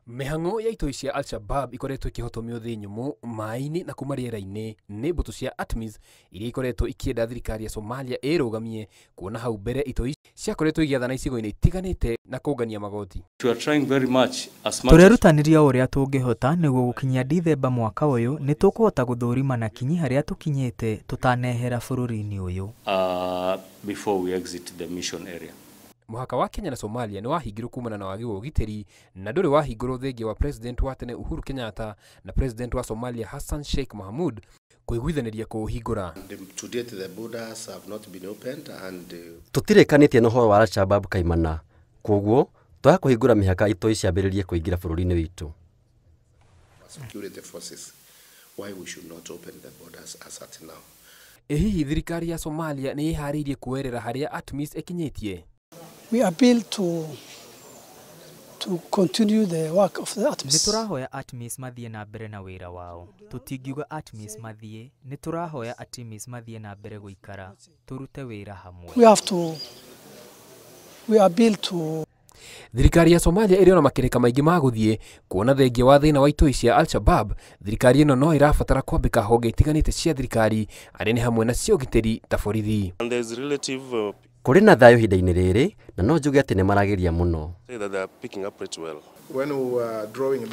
Mihang'o ya itoi cia Al-Shabab ikoretwo ikihotomio thi nyumu mai-ini na kuma riera-ini ni mbutu cia ATMIS iria ikoretwo ikienda thirikari ya Somalia irugamie kuona hau mbere itoi ciakoretwo igiathana icigo-ini itiganite na kungania magoti. Turerutanĩria ũrĩa tũngĩhota nĩguo gũkinyia Dithemba mwaka ũyũ nĩ tũkũhota gũthũrima na kinyi harĩa tũkinyĩte tũtanehera bũrũri-inĩ ũyũ. Before we exit the mission area. Muhaka wa Kenya na Somalia ni wahingirwo kumana na wagi wa ugitiri na nduri wahingirwo thengia wa President wa tene Uhuru Kenyatta na President wa Somalia Hassan Sheikh Mohamud kuiguithaniria kuhingura. To date the borders have not been opened and tutirikanitie no horo wa Al-Shabab kaimana koguo twa kuhingura mihaka itoi ciambiririe kuingira bururi-ini witu. Security forces why we should not open the borders as at now. Hihi thirikari ya Somalia ni ihariirie kuerera haria ATMIS ekinyitie. We appeal to continue the work of the ATMIS. Niturahoya ATMIS mathie na mbere na wira wao. Tutingiuga ATMIS mathie, niturahoya ATMIS mathie na mbere guikara. Turute wira hamwe. We appeal to Thirikari ya Somalia iriona makirika maingĩ ma guthie kuona thengia wa thina wa itoi cia Al-Shabab. Thirikari ino no irabatara kwambika honge itiganite cia thirikari arĩa ni hamwe na cia ugitiri ta borithi. Kuri na thayo hinda-ini riri na no njuge ati ni marageria muno. When we are drawing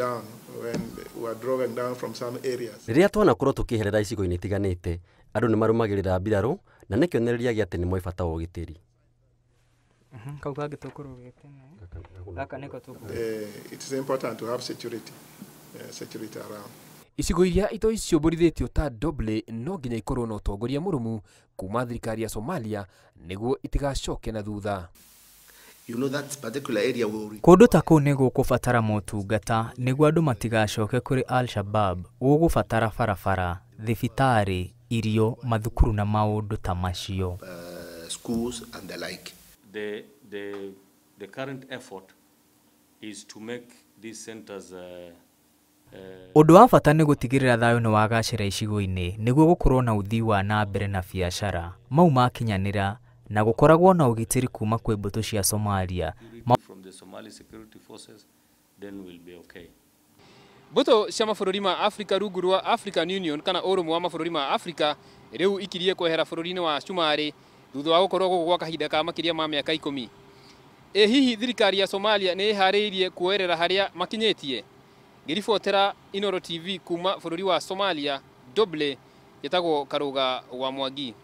down from some areas. Riria twana korwo tukiherera icigo-ini itiganite andu ni marumagirira mbiraru na ni kionereria gia ati ni moi bata wa ugitiri. It is important to have security around. Icigo iria itoi ciũmbũrithĩtio ta Doble no nginya ikorwo na ũtongoria mũrũmu kuma thirikari ya Somalia nĩguo itigacoke na thutha. Kũndũ ta kũu nĩ gũkũbatara motungata nĩguo andũ matigacoke kũrĩ Al-Shabab. Gũgũbatara barabara, thibitarĩ, irio, mathukuru na maũndũ ta macio. Schools and the like. The current effort is to make these centers Ũndũ wa bata nĩ gũtigĩrĩra thayũ nĩ wagacĩra icigo-inĩ nĩguo gũkorwo na ũthii wa na mbere na biacara. Mau makinyanĩra na gũkoragwo na ũgitĩri kuma kwĩ mbũtũ cia Somalia. From the Somali security forces, then we'll be okay. Mbũtũ cia mabũrũri ma Africa rungu rwa African Union kana ũrũmwe wa mabũrũri ma Africa rĩu ikirie kwehera bũrũri-inĩ wa Cumarĩ thutha wa gũkorwo gũkũ gwa kahinda ka makĩria ma mĩaka 10. Hihi thirikari ya Somalia nĩ ĩharĩirie kuerera harĩa makinyĩtie. Ngiribotera Inooro TV kuma bũrũri wa Somalia, Doble, yetagwo Karũga wa Mwangi.